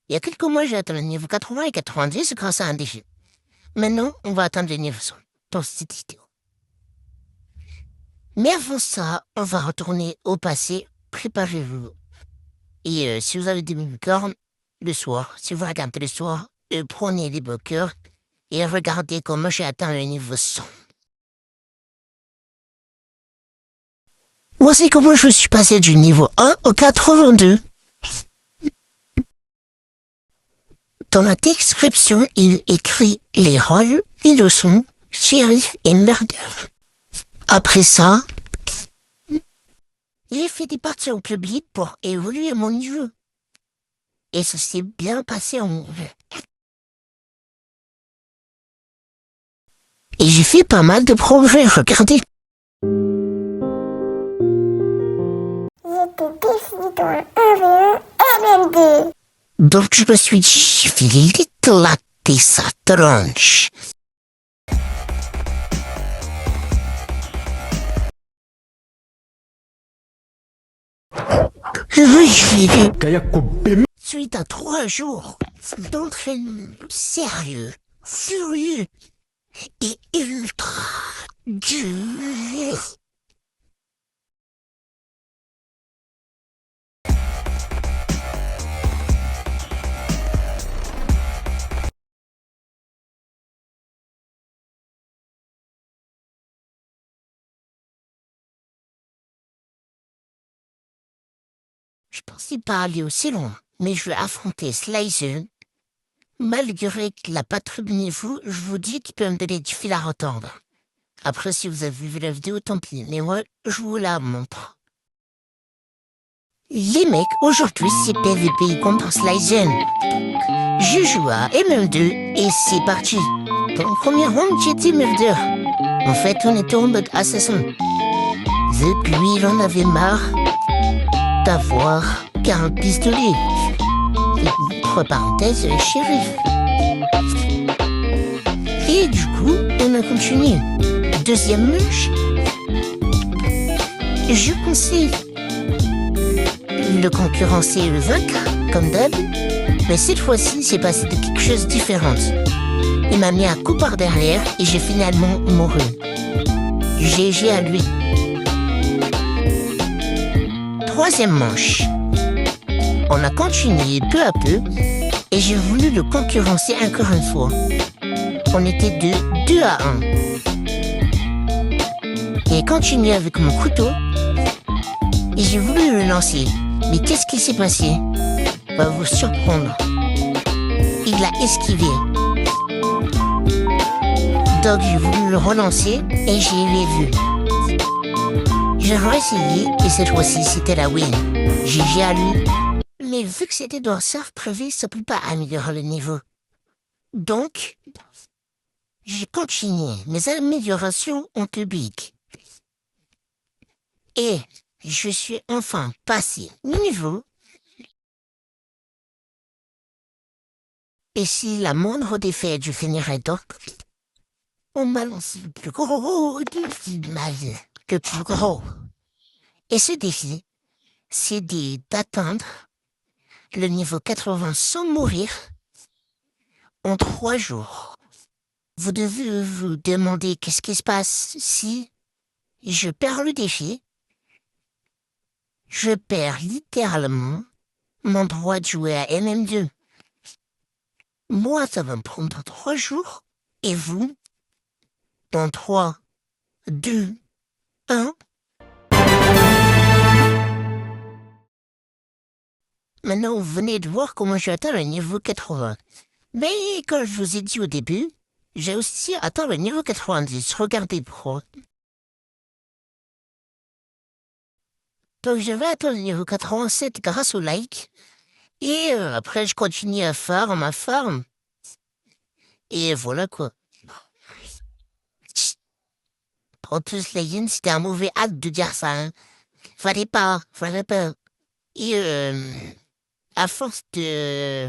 Il y a quelques mois, j'ai atteint le niveau 80 et 90 grâce à un défi. Maintenant, on va atteindre le niveau 100 dans cette vidéo. Mais avant ça, on va retourner au passé. Préparez-vous. Et si vous avez des cornes, le soir, si vous regardez le soir, prenez des bloqueurs et regardez comment j'ai atteint le niveau 100. Voici comment je suis passé du niveau 1 au 82. Dans la description, il écrit les rôles, les leçons, shérif et murder. Après ça, j'ai fait des parties au public pour évoluer mon niveau. Et ça s'est bien passé en vrai. Et j'ai fait pas mal de progrès, regardez. J'étais défini dans un 1v1 MMD. Donc je me suis dit, je vais éclater sa tronche. Suite à 3 jours d'entraînement sérieux, furieux et ultra dur. Je pensais pas aller aussi loin, mais je vais affronter Slicer. Malgré qu'il n'a pas trop de niveau, je vous dis qu'il peut me donner du fil à retordre. Après, si vous avez vu la vidéo, tant pis, mais moi, je vous la montre. Les mecs, aujourd'hui, c'est PVP contre Slicer. Je joue à MM2 et c'est parti. Dans le premier round, j'étais murder. En fait, on était en mode assassin. Vu que lui, il en avait marre d'avoir 40 pistolets. Et, entre parenthèses, shérif. Et du coup, on a continué. Deuxième manche. Je pensais le concurrencer et le vaincre, comme d'hab. Mais cette fois-ci, c'est passé de quelque chose de différent. Il m'a mis un coup par derrière et j'ai finalement mouru. GG à lui. Troisième manche. On a continué peu à peu et j'ai voulu le concurrencer encore une fois. On était de 2 à 1. Et continué avec mon couteau et j'ai voulu le lancer. Mais qu'est-ce qui s'est passé? Va vous surprendre. Il l'a esquivé. Donc j'ai voulu le relancer et j'ai vu. J'ai réessayé et cette fois-ci c'était la win. GG à lui. Mais vu que c'était dans un serve privé, ça peut pas améliorer le niveau. Donc, j'ai continué mes améliorations en public. Et je suis enfin passé niveau. Et si la moindre défaite, je finirai donc. On m'a lancé le plus gros défi de ma vie. Le plus gros. Et ce défi, c'est d'atteindre le niveau 80 sans mourir en 3 jours. Vous devez vous demander qu'est-ce qui se passe si je perds le défi. Je perds littéralement mon droit de jouer à MM2. Moi, ça va me prendre 3 jours. Et vous, dans 3, 2, 1. Maintenant, vous venez de voir comment j'ai atteint le niveau 80. Mais comme je vous ai dit au début, j'ai aussi atteint le niveau 90. Regardez pourquoi. Donc je vais atteindre le niveau 87 grâce au like. Et après, je continue à farm. Et voilà quoi. En plus, la yin, c'était un mauvais acte de dire ça. Hein. Fallait pas. Et à force de...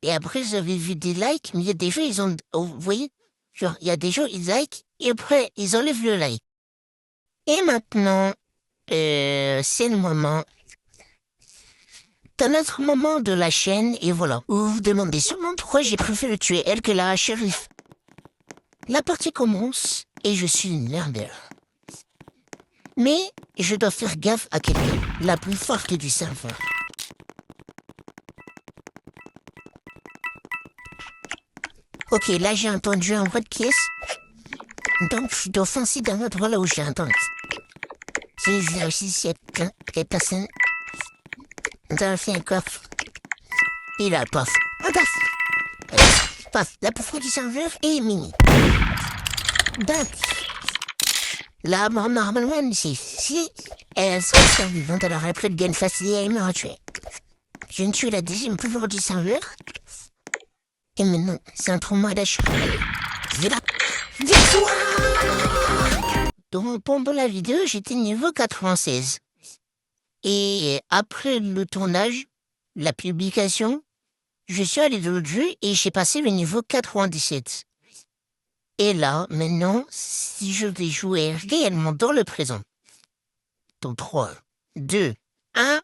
Et après, j'avais vu des likes, mais il y a des gens, ils ont... Oh, vous voyez? Genre, il y a des gens, ils like, et après, ils enlèvent le like. Et maintenant, c'est le moment un autre moment de la chaîne, et voilà. Vous vous demandez sûrement pourquoi j'ai préféré tuer elle que la shérif. La partie commence, et je suis une merdeur. Mais je dois faire gaffe à quelqu'un, la plus forte du serveur. Ok, là j'ai entendu un voix de pièce. Donc je dois foncer dans l'endroit là où j'ai entendu. C'est là aussi, il y a personne. On a fait un coffre. Et là, paf. Un paf. Paf, la plus forte du serveur est mini. Donc, là, normalement, si elle serait survivante, elle aurait plus de gain facile et elle m'aurait tué. Je ne suis la deuxième plus forte du serveur. Et maintenant, c'est un trauma d'achat. C'est la victoire! Donc, pendant la vidéo, j'étais niveau 96. Et après le tournage, la publication, je suis allé dans le jeu et j'ai passé le niveau 97. Et là, maintenant, si je vais jouer réellement dans le présent, dans 3, 2, 1...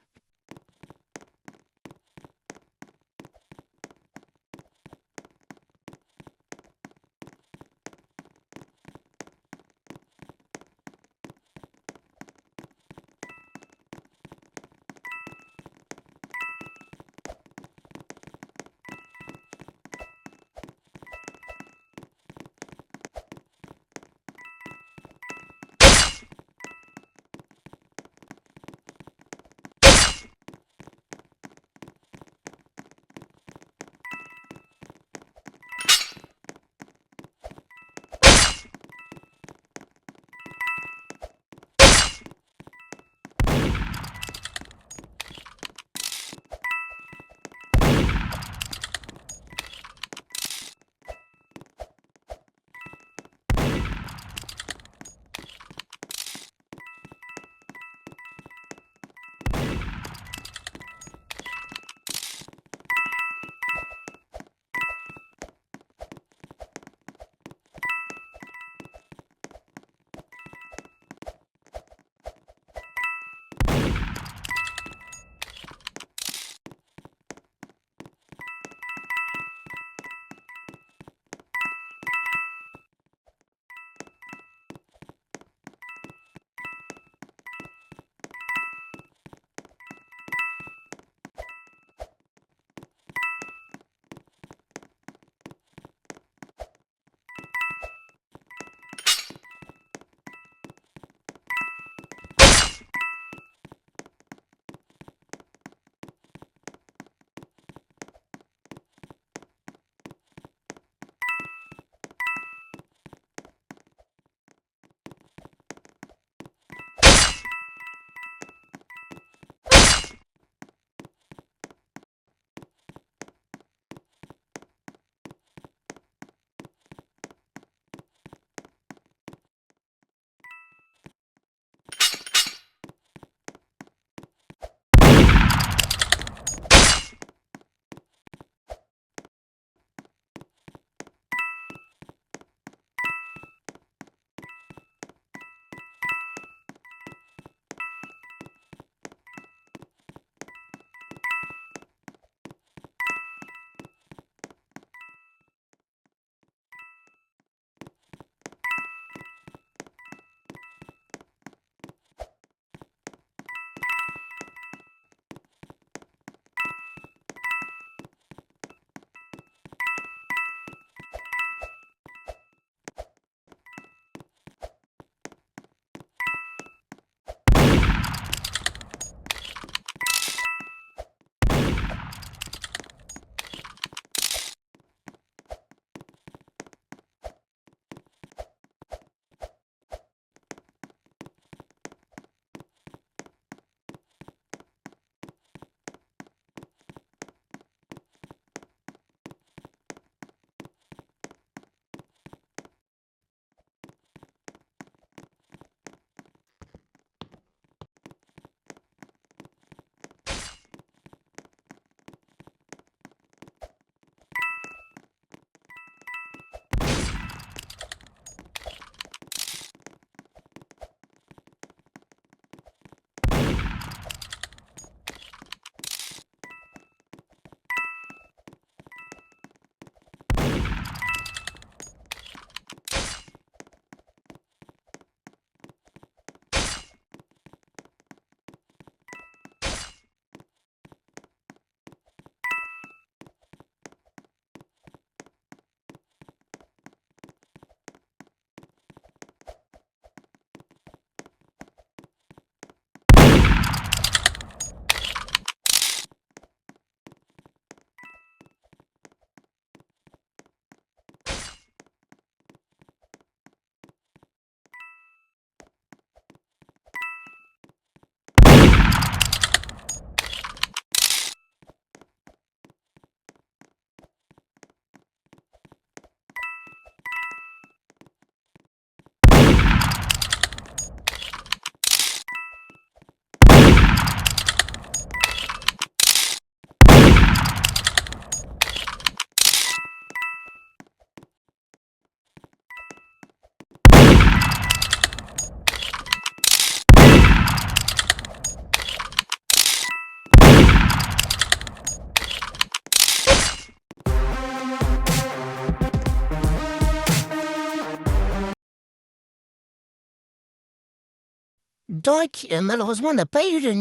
Donc, malheureusement, on n'a pas eu le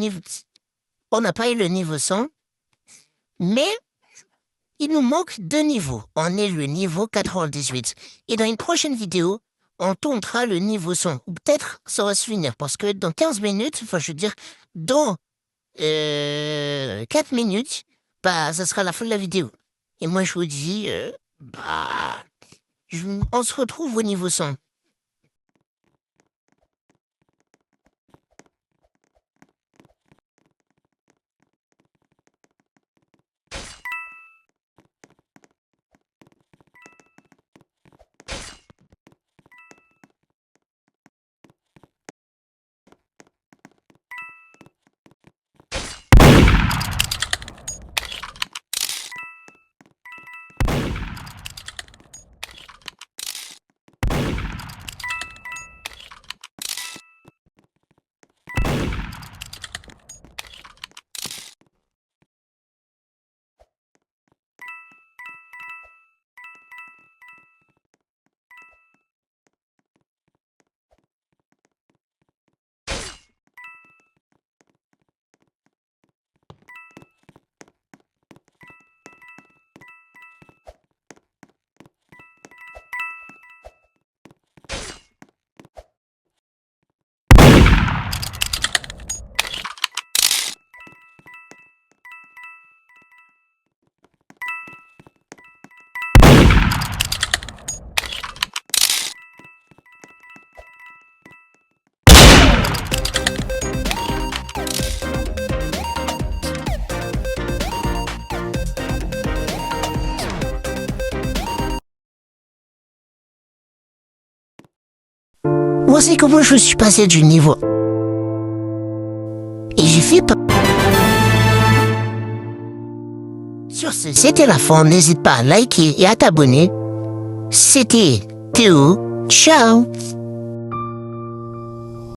niveau 100, mais il nous manque 2 niveaux. On est le niveau 98. Et dans une prochaine vidéo, on tournera le niveau 100. Ou peut-être ça va se finir, parce que dans 15 minutes, enfin je veux dire, dans 4 minutes, bah ça sera la fin de la vidéo. Et moi je vous dis, on se retrouve au niveau 100. Voici comment je suis passé du niveau. Et j'ai fait pas. Sur ce, c'était la fin. N'hésite pas à liker et à t'abonner. C'était Théo. Ciao.